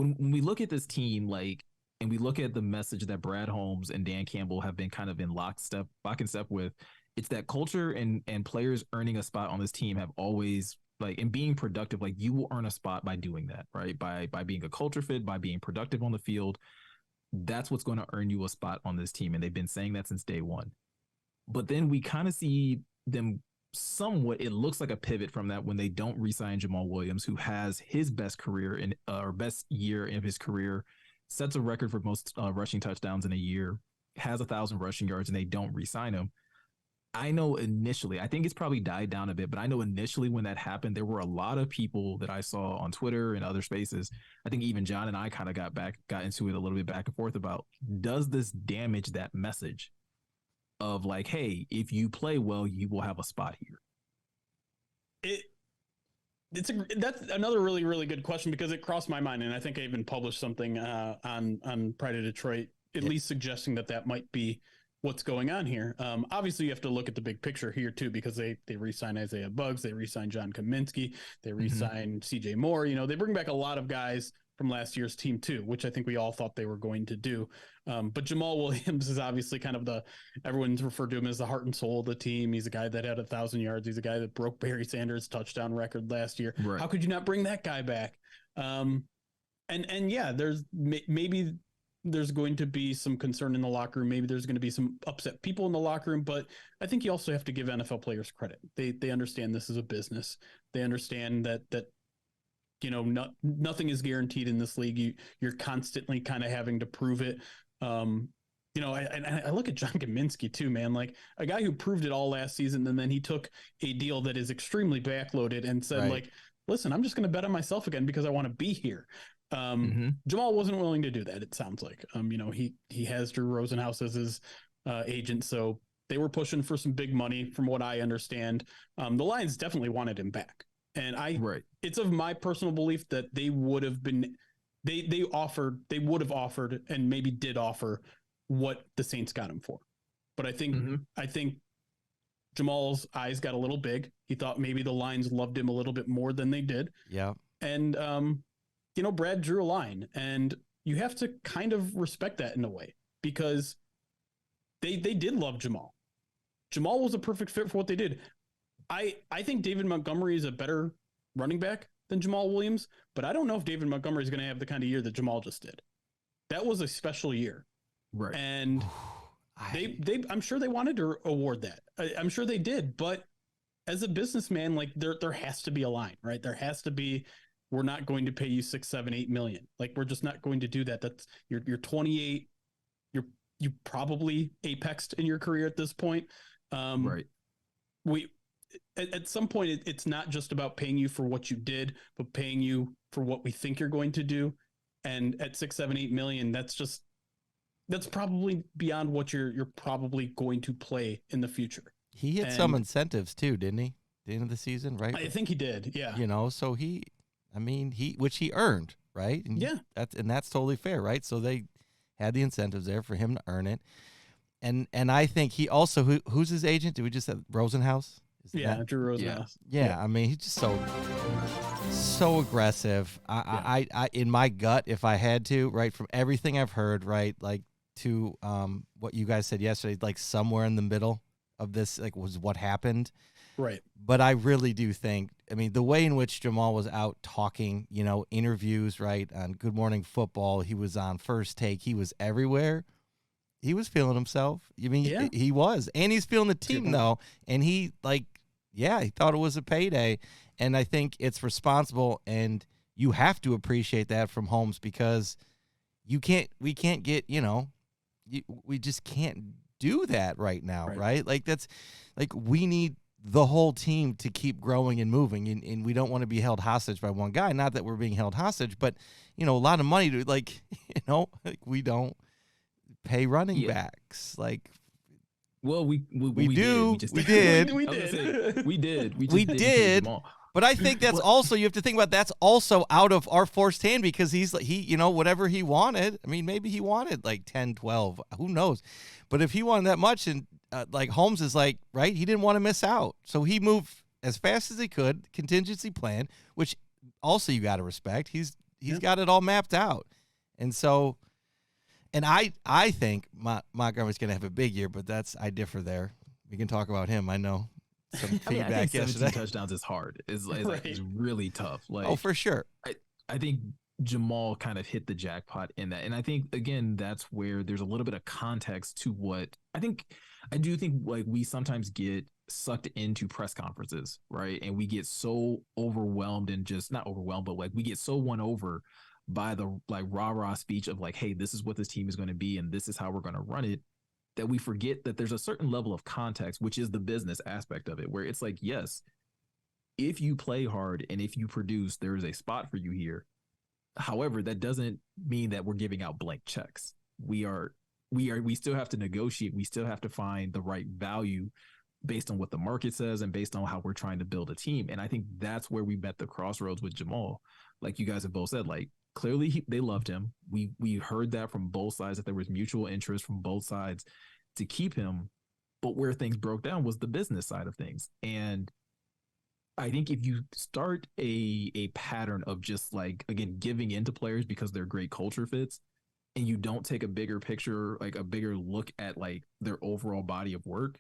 when we look at this team, like, and we look at the message that Brad Holmes and Dan Campbell have been kind of in lock and step with, it's that culture and players earning a spot on this team have always like, and being productive, like you will earn a spot by doing that, right? By being a culture fit, by being productive on the field. That's what's going to earn you a spot on this team. And they've been saying that since day one. But then we kind of see them somewhat, it looks like a pivot from that when they don't re-sign Jamaal Williams, who has his best career in or best year of his career, sets a record for most rushing touchdowns in a year, has 1,000 rushing yards, and they don't re-sign him. I know initially, I think it's probably died down a bit, but I know initially when that happened, there were a lot of people that I saw on Twitter and other spaces. I think even John and I kind of got into it a little bit back and forth about, does this damage that message of like, hey, if you play well, you will have a spot here? That's another really, really good question, because it crossed my mind, and I think I even published something on Pride of Detroit, at least suggesting that might be what's going on here. Obviously, you have to look at the big picture here too, because they re-sign Isaiah Buggs, they re-sign John Kaminsky, they re-sign CJ Moore. You know, they bring back a lot of guys from last year's team too, which I think we all thought they were going to do. But Jamaal Williams is obviously kind of everyone's referred to him as the heart and soul of the team. He's a guy that had 1,000 yards. He's a guy that broke Barry Sanders' touchdown record last year. Right. How could you not bring that guy back? And yeah, maybe there's going to be some concern in the locker room. Maybe there's going to be some upset people in the locker room, but I think you also have to give NFL players credit. They understand this is a business. They understand that you know, nothing is guaranteed in this league. You're constantly kind of having to prove it. You know, I look at John Kaminsky too, man, like a guy who proved it all last season. And then he took a deal that is extremely backloaded and said, like, listen, I'm just going to bet on myself again because I want to be here. Jamaal wasn't willing to do that. It sounds like, you know, he has Drew Rosenhaus as his agent. So they were pushing for some big money from what I understand. The Lions definitely wanted him back. And it's of my personal belief that they would have been, they would have offered and maybe did offer what the Saints got him for. But I think, Jamal's eyes got a little big. He thought maybe the Lions loved him a little bit more than they did. Yeah. And, you know, Brad drew a line, and you have to kind of respect that in a way, because they did love Jamaal. Jamaal was a perfect fit for what they did. I think David Montgomery is a better running back than Jamaal Williams, but I don't know if David Montgomery is going to have the kind of year that Jamaal just did. That was a special year. Right. And I'm sure they wanted to award that. I'm sure they did, but as a businessman, like there has to be a line, right? There has to be, we're not going to pay you 6, 7, 8 million. Like, we're just not going to do that. That's you're 28. You probably apexed in your career at this point. Right. At some point, it's not just about paying you for what you did, but paying you for what we think you're going to do. And at 6, 7, 8 million, that's probably beyond what you're probably going to play in the future. He hit some incentives too, didn't he? At the end of the season, right? I think he did. Yeah. You know, so which he earned, right? And that's totally fair, right? So they had the incentives there for him to earn it. And I think he also, who's his agent? Did we just have Rosenhaus? Drew Rosenhaus. Yeah. I mean, he's just so aggressive. I in my gut, if I had to, right, from everything I've heard, right, like to what you guys said yesterday, like somewhere in the middle of this, like, was what happened. Right. But I really do think, I mean, the way in which Jamaal was out talking, you know, interviews, right, on Good Morning Football, he was on First Take, he was everywhere. He was feeling himself. I mean, he was. And he's feeling the team, though. And he, like, he thought it was a payday. And I think it's responsible, and you have to appreciate that from Holmes, because we can't get, you know, we just can't do that right now, right? Like, that's, like, we need the whole team to keep growing and moving, and we don't want to be held hostage by one guy. Not that we're being held hostage, but, you know, a lot of money to, like, you know, like, we don't pay running backs. Like, well, we did. We did. But I think that's also, you have to think about, that's also out of our forced hand, because he, you know, whatever he wanted. I mean, maybe he wanted like 10, 12, who knows? But if he wanted that much, and like Holmes is like, right, he didn't want to miss out. So he moved as fast as he could, contingency plan, which also you got to respect. He's he's got it all mapped out. And so, and I think Montgomery's going to have a big year, but I differ there. We can talk about him. I know some feedback I think 17 yesterday. touchdowns is hard. It's really tough. Like, oh, for sure. I think Jamaal kind of hit the jackpot in that. And I think, again, that's where there's a little bit of context to what I do think like we sometimes get sucked into press conferences, right? And we get so overwhelmed and just not overwhelmed, but like we get so won over by the like rah-rah speech of like, hey, this is what this team is going to be and this is how we're going to run it, that we forget that there's a certain level of context, which is the business aspect of it, where it's like, yes, if you play hard and if you produce, there is a spot for you here. However, that doesn't mean that we're giving out blank checks. We still have to negotiate. We still have to find the right value based on what the market says and based on how we're trying to build a team. And I think that's where we met the crossroads with Jamaal. Like you guys have both said, like clearly they loved him. We heard that from both sides, that there was mutual interest from both sides to keep him. But where things broke down was the business side of things. And I think if you start a pattern of just like, again, giving into players because they're great culture fits, and you don't take a bigger picture, like a bigger look at like their overall body of work,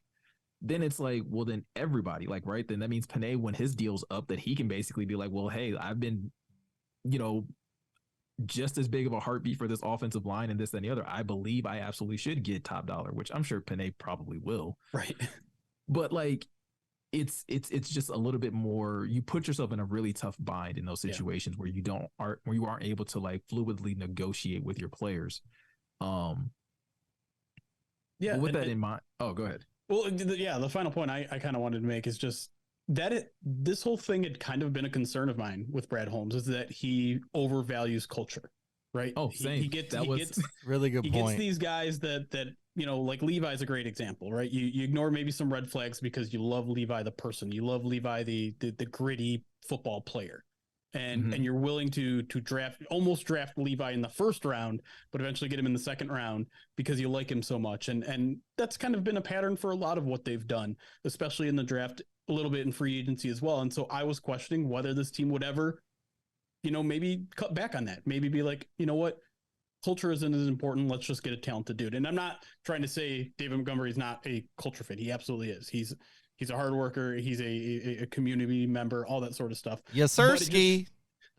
then it's like, well, then everybody, like, right, then that means Panay, when his deal's up, that he can basically be like, well, hey, I've been, just as big of a heartbeat for this offensive line and this and the other. I believe I absolutely should get top dollar, which I'm sure Panay probably will. Right. But like, it's just a little bit more, you put yourself in a really tough bind in those situations where you aren't able to like fluidly negotiate with your players. With that in mind, oh, go ahead. Well, the final point I kind of wanted to make is just that this whole thing had kind of been a concern of mine with Brad Holmes, is that he overvalues culture, right? Oh, same. He gets really good point. He gets these guys that like Levi's a great example, right? You ignore maybe some red flags because you love Levi the person, you love Levi the gritty football player, and you're willing to almost draft Levi in the first round, but eventually get him in the second round because you like him so much. And that's kind of been a pattern for a lot of what they've done, especially in the draft, a little bit in free agency as well. And so I was questioning whether this team would ever, maybe cut back on that, maybe be like, you know what, culture isn't as important. Let's just get a talented dude. And I'm not trying to say David Montgomery is not a culture fit. He absolutely is. He's a hard worker. He's a community member, all that sort of stuff. Yes, sir, Ski.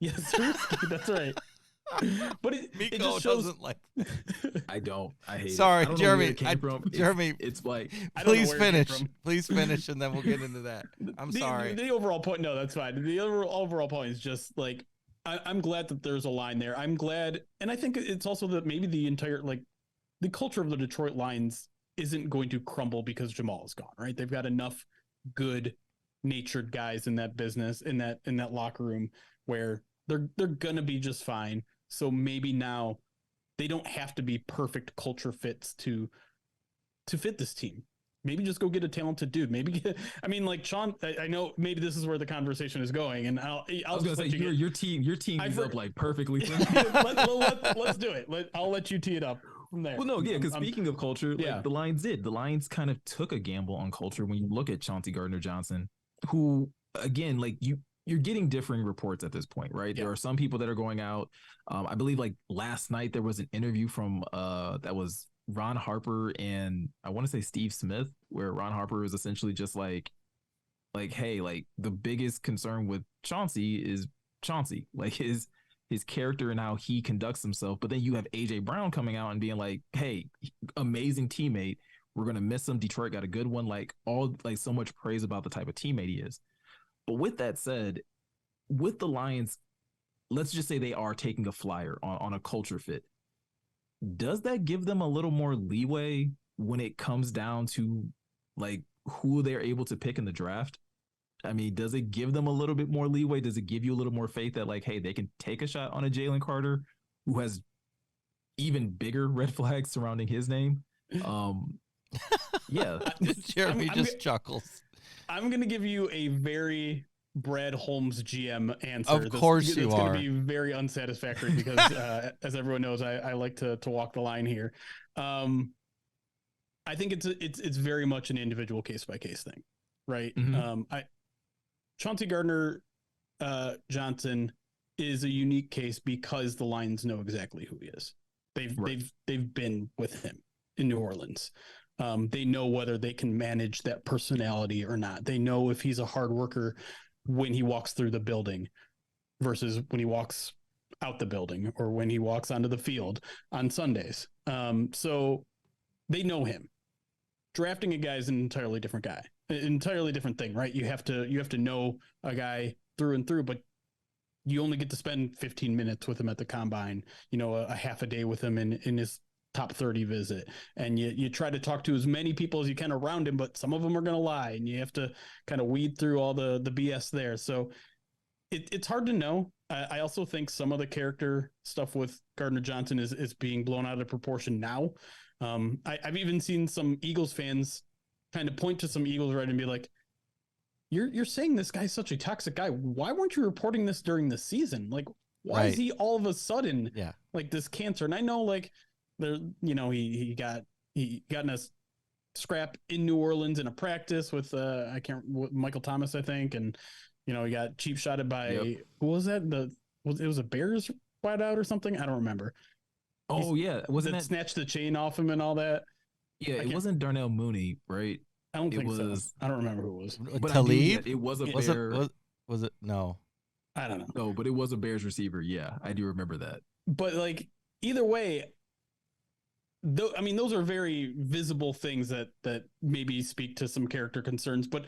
Yes, sir. That's right. But it just shows. Doesn't like. I don't. I hate Sorry, it. I Jeremy. Jeremy, it's like. Please finish. Please finish, and then we'll get into that. I'm sorry. The overall point. No, that's fine. The overall point is just like, I'm glad that there's a line there. I'm glad, and I think it's also that maybe the entire the culture of the Detroit Lions isn't going to crumble because Jamaal is gone. Right? They've got enough good-natured guys in that business, in that locker room, where they're gonna be just fine. So maybe now they don't have to be perfect culture fits to fit this team. Maybe just go get a talented dude. Maybe like Sean. I know maybe this is where the conversation is going, and I was gonna say your team is up like perfectly. Let's do it. I'll let you tee it up from there. Well, no, yeah, because speaking of culture, the Lions kind of took a gamble on culture when you look at Chauncey Gardner-Johnson, who again, like you're getting differing reports at this point, right? Yeah. There are some people that are going out. I believe like last night there was an interview from that was Ron Harper and I want to say Steve Smith, where Ron Harper was essentially just like, hey, like the biggest concern with Chauncey is Chauncey, like his character and how he conducts himself. But then you have AJ Brown coming out and being like, hey, amazing teammate. We're going to miss him. Detroit got a good one. Like so much praise about the type of teammate he is. But with that said, with the Lions, let's just say they are taking a flyer on a culture fit. Does that give them a little more leeway when it comes down to like who they're able to pick in the draft? I mean, does it give them a little bit more leeway? Does it give you a little more faith that like, hey, they can take a shot on a Jalen Carter who has even bigger red flags surrounding his name? Yeah. Jeremy just chuckles. I'm going to give you a very Brad Holmes GM answer. Of course you are. It's going to be very unsatisfactory because, as everyone knows, I like to walk the line here. I think it's very much an individual case by case thing, right? Mm-hmm. Chauncey Gardner Johnson is a unique case because the Lions know exactly who he is. They've been with him in New Orleans. They know whether they can manage that personality or not. They know if he's a hard worker when he walks through the building versus when he walks out the building or when he walks onto the field on Sundays. So they know him. Drafting a guy is an entirely different guy, an entirely different thing, right? You have to know a guy through and through, but you only get to spend 15 minutes with him at the combine, a half a day with him in his top 30 visit. And you try to talk to as many people as you can around him, but some of them are going to lie and you have to kind of weed through all the BS there. So it's hard to know. I also think some of the character stuff with Gardner Johnson is being blown out of proportion now. I've even seen some Eagles fans kind of point to some Eagles right and be like, you're saying this guy's such a toxic guy. Why weren't you reporting this during the season? Like, why is he all of a sudden like this cancer? And I know like there, he got in a scrap in New Orleans in a practice with Michael Thomas, I think. And, he got cheap shotted by who was that? It was a Bears wideout or something. I don't remember. Oh yeah. Wasn't that snatched the chain off him and all that? Yeah. It wasn't Darnell Mooney, right? I don't think so. I don't remember who it was. But Talib? It was a Bear. Was it? No. I don't know. No, but it was a Bears receiver. Yeah, I do remember that. But like either way, those are very visible things that maybe speak to some character concerns. But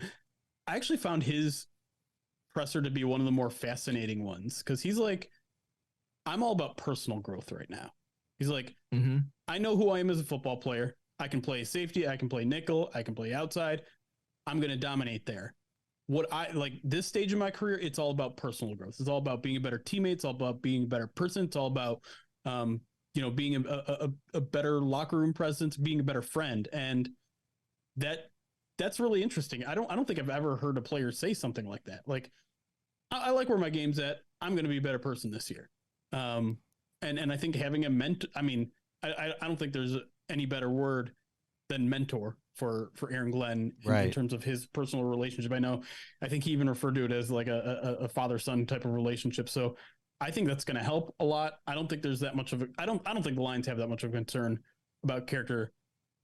I actually found his presser to be one of the more fascinating ones because he's like, I'm all about personal growth right now. He's like, I know who I am as a football player. I can play safety. I can play nickel. I can play outside. I'm going to dominate there. What I like this stage of my career, it's all about personal growth. It's all about being a better teammate. It's all about being a better person. It's all about, being a better locker room presence, being a better friend. And that's really interesting. I don't think I've ever heard a player say something like that. Like, I like where my game's at. I'm going to be a better person this year. And I think having a mentor, I don't think there's any better word than mentor for Aaron Glenn in terms of his personal relationship. I think he even referred to it as like a father-son type of relationship. So I think that's going to help a lot. I don't think there's that much of I don't think the Lions have that much of a concern about character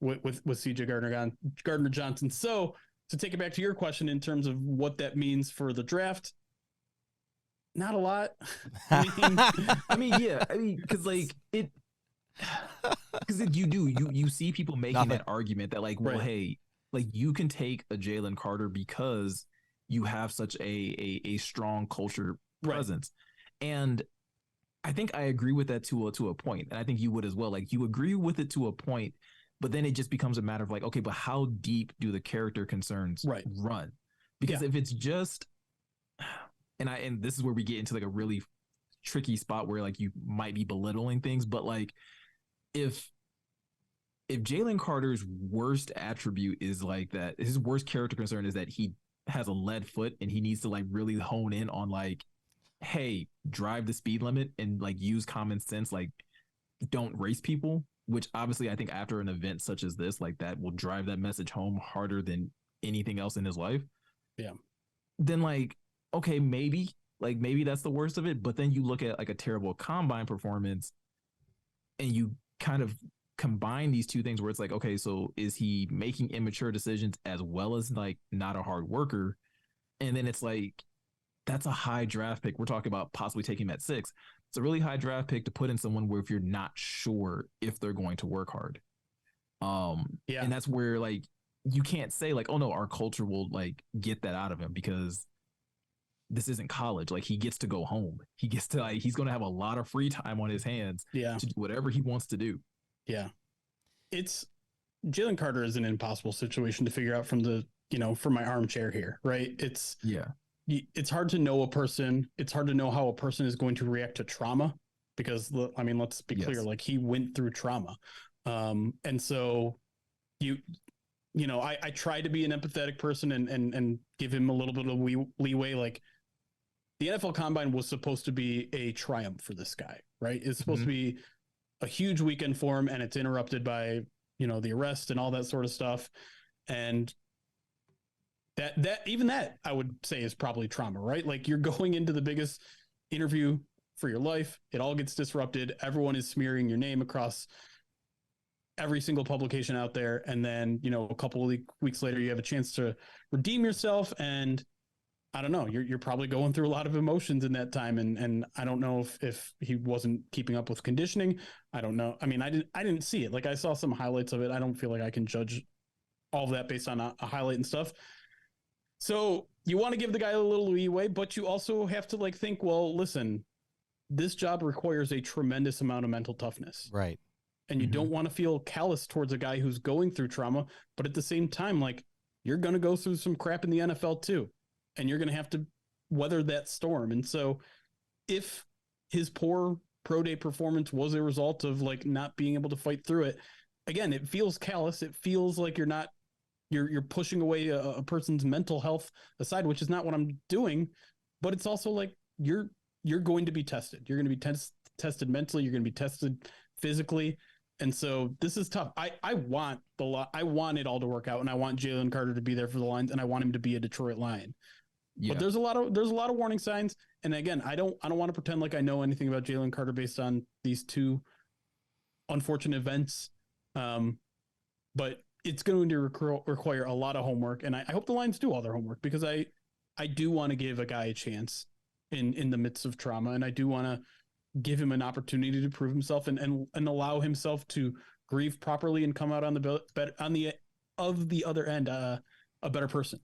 with CJ Gardner Johnson. So to take it back to your question in terms of what that means for the draft, not a lot. Because like it, because you see people making that argument that like, well, hey, like you can take a Jalen Carter because you have such a strong culture presence, and I think I agree with that to a point, and I think you would as well. Like you agree with it to a point, but then it just becomes a matter of like, okay, but how deep do the character concerns run? Because if it's just and this is where we get into like a really tricky spot where like you might be belittling things, but like if Jalen Carter's worst attribute is like that, his worst character concern is that he has a lead foot and he needs to like really hone in on like, hey, drive the speed limit and like use common sense, like don't race people, which obviously I think after an event such as this, like that will drive that message home harder than anything else in his life. Yeah. Then like, okay, maybe that's the worst of it. But then you look at like a terrible combine performance and you kind of combine these two things where it's like, okay, so is he making immature decisions as well as like not a hard worker? And then it's like, that's a high draft pick. We're talking about possibly taking him at 6. It's a really high draft pick to put in someone where if you're not sure if they're going to work hard. And that's where like, you can't say like, oh no, our culture will like get that out of him because this isn't college. Like he gets to go home. He gets to like, he's going to have a lot of free time on his hands to do whatever he wants to do. Yeah. It's Jalen Carter is an impossible situation to figure out from from my armchair here, right? It's hard to know a person. It's hard to know how a person is going to react to trauma because let's be clear, like he went through trauma. And so I try to be an empathetic person and give him a little bit of leeway. Like the NFL Combine was supposed to be a triumph for this guy, right? It's supposed to be a huge weekend for him, and it's interrupted by the arrest and all that sort of stuff. And that I would say is probably trauma, right? Like you're going into the biggest interview for your life. It all gets disrupted. Everyone is smearing your name across every single publication out there. And then, you know, a couple of weeks later, you have a chance to redeem yourself. And I don't know, you're probably going through a lot of emotions in that time. And I don't know if he wasn't keeping up with conditioning. I don't know. I mean, I didn't see it. Like, I saw some highlights of it. I don't feel like I can judge all of that based on a highlight and stuff. So you want to give the guy a little leeway, but you also have to like think, well, listen, this job requires a tremendous amount of mental toughness. Right. And you don't want to feel callous towards a guy who's going through trauma, but at the same time, like, you're going to go through some crap in the NFL too, and you're going to have to weather that storm. And so if his poor pro day performance was a result of like not being able to fight through it, again, it feels callous. It feels like you're pushing away a person's mental health aside, which is not what I'm doing, but it's also like you're going to be tested. You're going to be tested mentally. You're going to be tested physically. And so this is tough. I want it all to work out, and I want Jalen Carter to be there for the Lions, and I want him to be a Detroit Lion. Yeah. But there's a lot of warning signs. And again, I don't want to pretend like I know anything about Jalen Carter based on these two unfortunate events. But it's going to require a lot of homework, and I hope the Lions do all their homework, because I do want to give a guy a chance in the midst of trauma, and I do want to give him an opportunity to prove himself and allow himself to grieve properly and come out on the other end a better person.